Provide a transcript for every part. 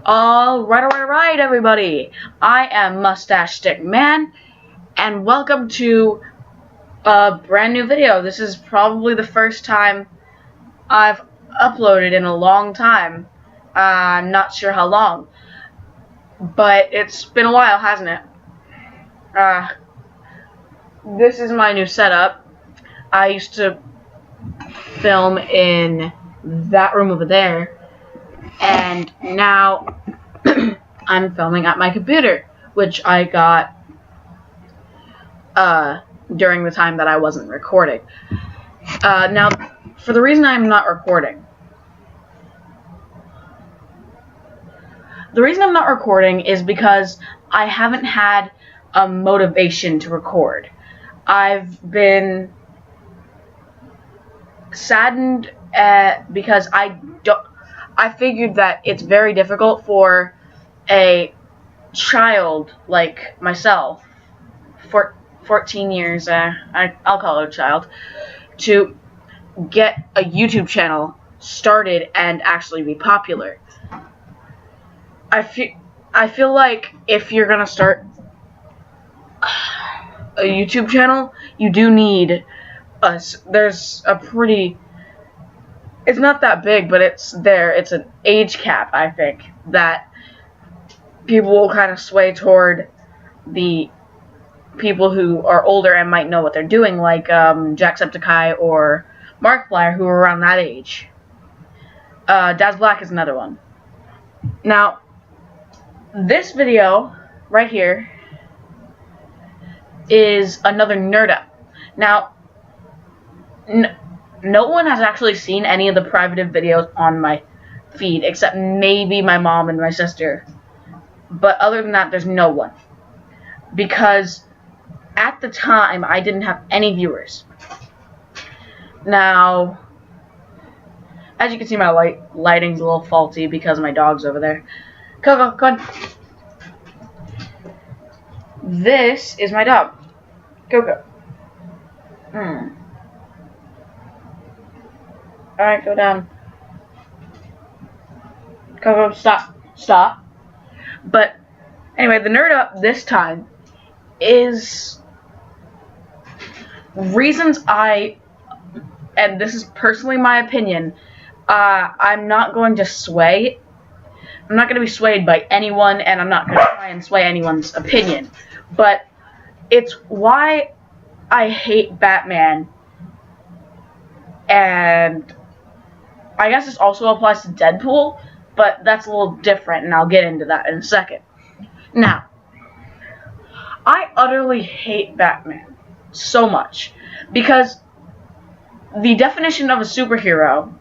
Alright, everybody. I am Mustache Stick Man, and welcome to a brand new video. This is probably the first time I've uploaded in a long time. I'm not sure how long, but it's been a while, hasn't it? This is my new setup. I used to film in that room over there, and now I'm filming at my computer, which I got during the time that I wasn't recording. Now, for the reason I'm not recording. The reason I'm not recording is because I haven't had a motivation to record. I've been saddened because I figured that it's very difficult for a child like myself, 14 years, I'll call it a child, to get a YouTube channel started and actually be popular. I feel like if you're gonna start a YouTube channel, you do need there's a pretty, it's not that big, but it's an age cap, I think, that people will kind of sway toward the people who are older and might know what they're doing, like Jacksepticeye or Markiplier, who are around that age. Daz Black is another one. Now, this video right here is another NerdUp. Now, no one has actually seen any of the private videos on my feed, except maybe my mom and my sister. But other than that, there's no one. Because at the time, I didn't have any viewers. Now, as you can see, my lighting's a little faulty because my dog's over there. Coco, come on. This is my dog, Coco. Alright, go down. Coco, stop. But anyway, the NerdUp this time is reasons and this is personally my opinion, I'm not going to sway. I'm not going to be swayed by anyone, and I'm not going to try and sway anyone's opinion. But it's why I hate Batman, and I guess this also applies to Deadpool, but that's a little different, and I'll get into that in a second. Now, I utterly hate Batman so much because the definition of a superhero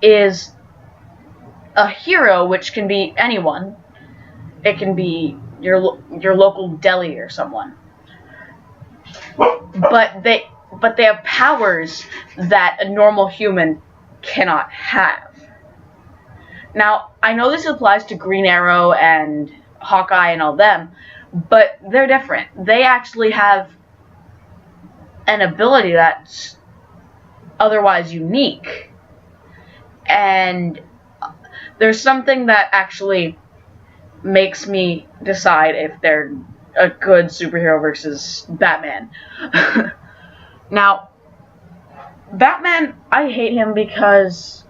is a hero, which can be anyone. It can be your local deli or someone. But they have powers that a normal human cannot have. Now, I know this applies to Green Arrow and Hawkeye and all them, but they're different. They actually have an ability that's otherwise unique. And there's something that actually makes me decide if they're a good superhero versus Batman. Now, Batman, I hate him because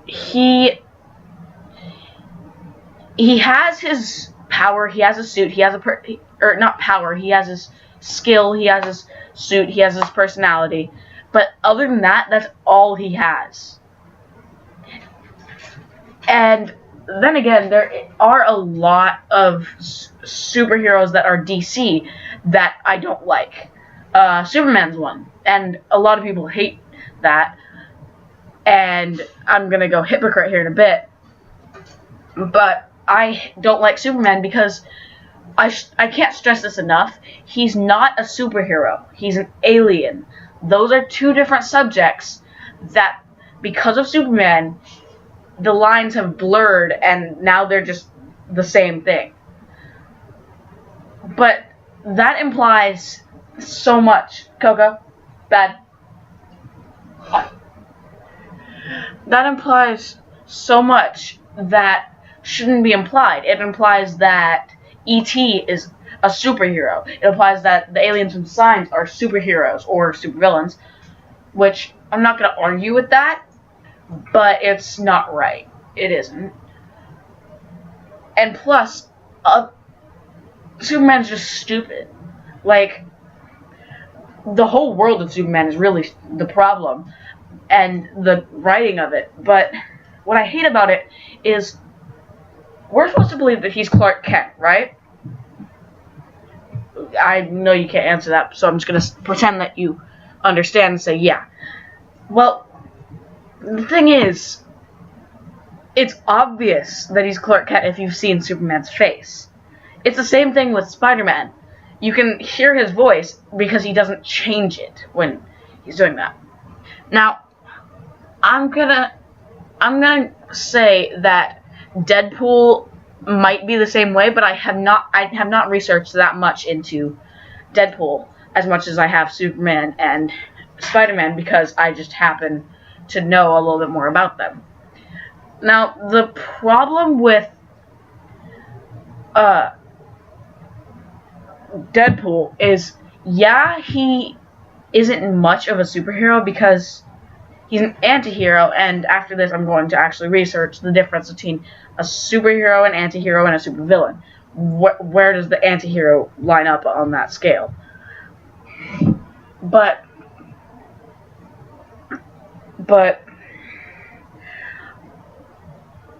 he has his power, he has a suit, he has not power, he has his skill, he has his suit, he has his personality, but other than that, that's all he has. And then again, there are a lot of superheroes that are DC that I don't like. Superman's one, and a lot of people hate that, and I'm gonna go hypocrite here in a bit, but I don't like Superman because I can't stress this enough. He's not a superhero. He's an alien. Those are two different subjects that, because of Superman, the lines have blurred and now they're just the same thing. But that implies so much. Coco, bad. That implies so much that shouldn't be implied. It implies that E.T. is a superhero. It implies that the aliens from Signs are superheroes or supervillains, which I'm not going to argue with that, but it's not right. It isn't. And plus, Superman's just stupid. Like, the whole world of Superman is really the problem, and the writing of it. But what I hate about it is, we're supposed to believe that he's Clark Kent, right? I know you can't answer that, so I'm just going to pretend that you understand and say, yeah. Well, the thing is, it's obvious that he's Clark Kent if you've seen Superman's face. It's the same thing with Spider-Man. You can hear his voice because he doesn't change it when he's doing that. Now, I'm gonna say that Deadpool might be the same way, but I have not researched that much into Deadpool as much as I have Superman and Spider-Man, because I just happen to know a little bit more about them. Now, the problem with Deadpool is, yeah, he isn't much of a superhero because he's an anti-hero, and after this I'm going to actually research the difference between a superhero, an anti-hero, and a supervillain. Where does the anti-hero line up on that scale? But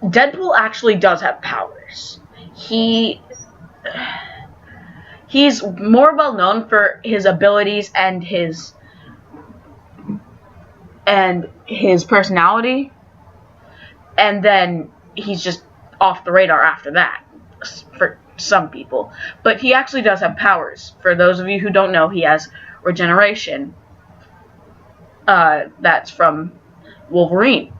Deadpool actually does have powers. He's more well known for his abilities and his personality, and then he's just off the radar after that for some people. But he actually does have powers. For those of you who don't know, he has regeneration. That's from Wolverine.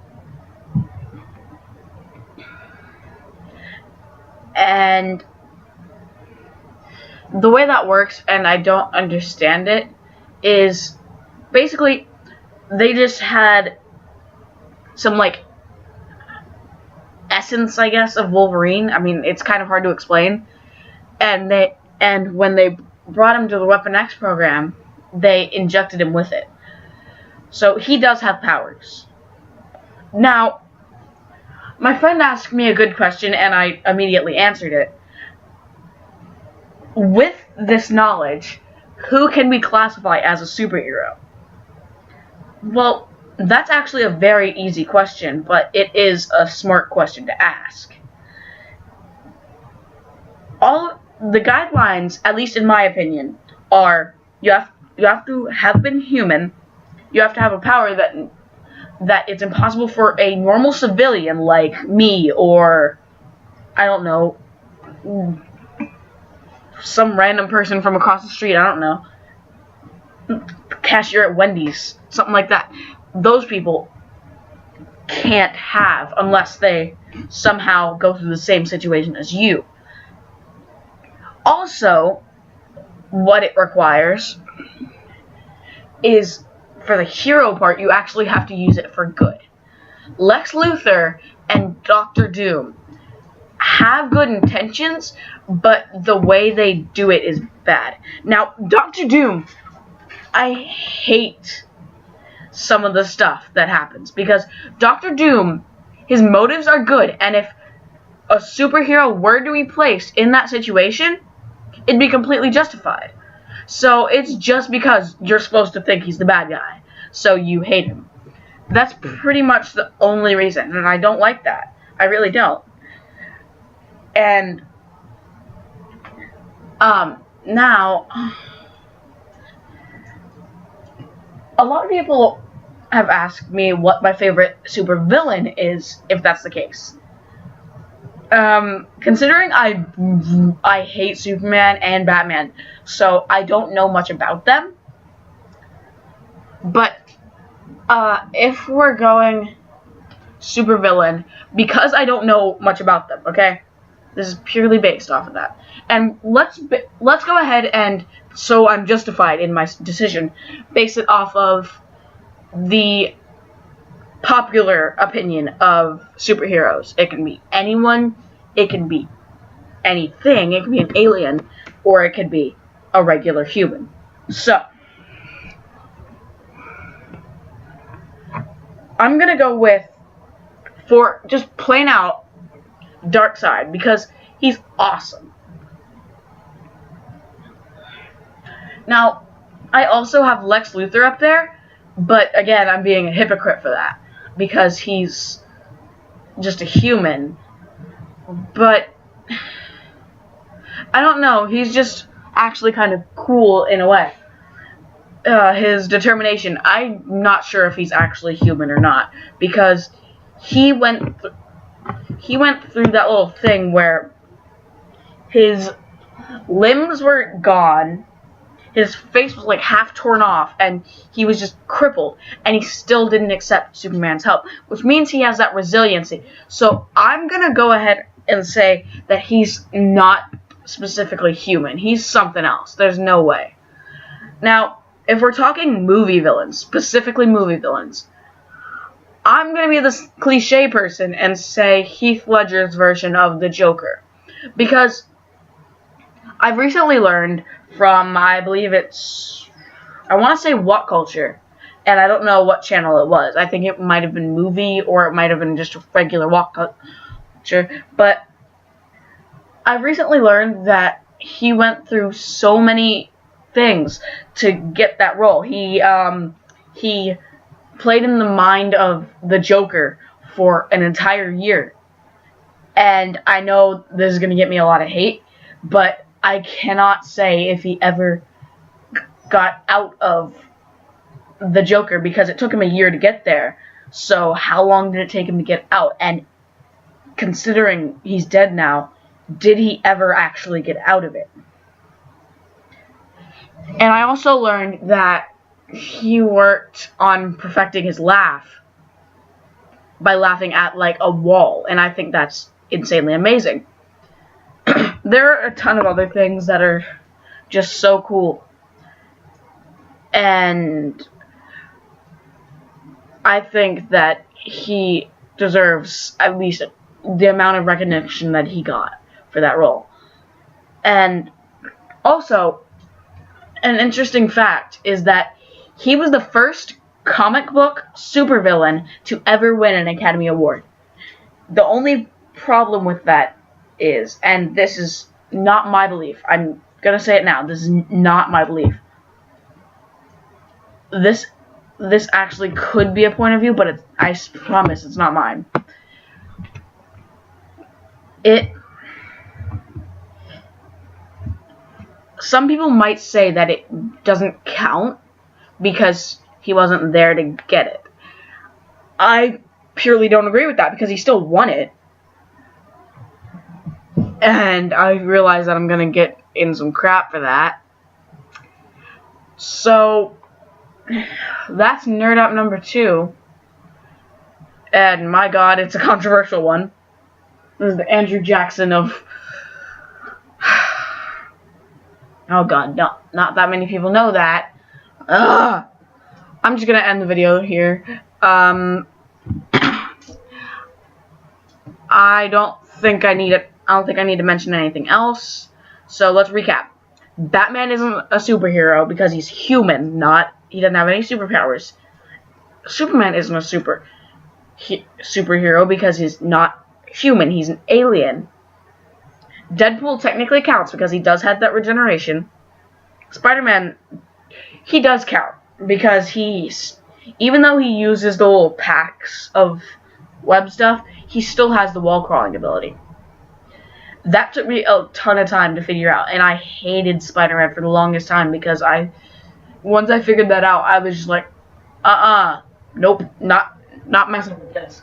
And the way that works, and I don't understand it, is basically they just had some, like, essence, I guess, of Wolverine. I mean, it's kind of hard to explain. And when they brought him to the Weapon X program, they injected him with it. So he does have powers. Now, my friend asked me a good question, and I immediately answered it. With this knowledge, who can we classify as a superhero? Well, that's actually a very easy question, but it is a smart question to ask. All the guidelines, at least in my opinion, are you have to have been human, you have to have a power that it's impossible for a normal civilian like me, or I don't know, some random person from across the street, I don't know, cashier at Wendy's, something like that. Those people can't have unless they somehow go through the same situation as you. Also, what it requires is, for the hero part, you actually have to use it for good. Lex Luthor and Dr. Doom have good intentions, but the way they do it is bad. Now, Dr. Doom, I hate some of the stuff that happens, because Dr. Doom, his motives are good, and if a superhero were to be placed in that situation, it'd be completely justified. So it's just because you're supposed to think he's the bad guy, so you hate him. That's pretty much the only reason, and I don't like that. I really don't. And now, a lot of people have asked me what my favorite supervillain is, if that's the case. Considering I hate Superman and Batman, so I don't know much about them. But if we're going supervillain, because I don't know much about them, okay? This is purely based off of that. And let's go ahead and, so I'm justified in my decision, base it off of the popular opinion of superheroes. It can be anyone It can be anything. It can be an alien, or it could be a regular human. So, I'm gonna go with, for just plain out, Darkseid, because he's awesome. Now, I also have Lex Luthor up there, but again, I'm being a hypocrite for that, because he's just a human. But I don't know, he's just actually kind of cool in a way. His determination, I'm not sure if he's actually human or not, because he went through that little thing where his limbs were gone, his face was like half torn off, and he was just crippled, and he still didn't accept Superman's help, which means he has that resiliency. So I'm gonna go ahead and say that he's not specifically human. He's something else. There's no way. Now, if we're talking movie villains, specifically movie villains, I'm going to be this cliche person and say Heath Ledger's version of the Joker. Because I've recently learned from, I believe I want to say What Culture, and I don't know what channel it was. I think it might have been Movie, or it might have been just a regular What Culture. But I've recently learned that he went through so many things to get that role. He played in the mind of the Joker for an entire year. And I know this is going to get me a lot of hate, but I cannot say if he ever got out of the Joker, because it took him a year to get there. So how long did it take him to get out? And considering he's dead now, did he ever actually get out of it? And I also learned that he worked on perfecting his laugh by laughing at like a wall, and I think that's insanely amazing. There are a ton of other things that are just so cool, and I think that he deserves at least the amount of recognition that he got for that role. And also, an interesting fact is that he was the first comic book supervillain to ever win an Academy Award. The only problem with that is, and this is not my belief, I'm gonna say it now, this is not my belief. This actually could be a point of view, but I promise it's not mine. Some people might say that it doesn't count because he wasn't there to get it. I purely don't agree with that, because he still won it. And I realize that I'm going to get in some crap for that. So, that's NerdUp number 2. And my god, it's a controversial one. This is the Andrew Jackson of... Oh god, not that many people know that. Ugh. I'm just gonna end the video here. I don't think I need to mention anything else. So let's recap. Batman isn't a superhero because he's human, he doesn't have any superpowers. Superman isn't a superhero because he's not human, he's an alien. Deadpool technically counts because he does have that regeneration. Spider-Man, he does count because even though he uses the little packs of web stuff, he still has the wall crawling ability. That took me a ton of time to figure out, and I hated Spider-Man for the longest time because once I figured that out, I was just like, nope, not messing with this.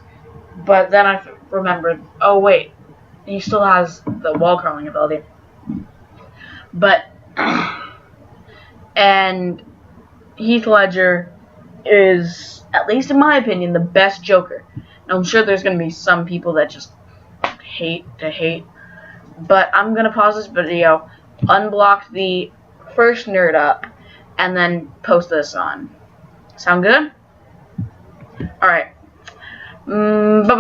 But then I remembered, oh wait, he still has the wall crawling ability. But, and Heath Ledger is, at least in my opinion, the best Joker. Now, I'm sure there's going to be some people that just hate, but I'm going to pause this video, unblock the first NerdUp, and then post this on. Sound good? Alright. Bye-bye.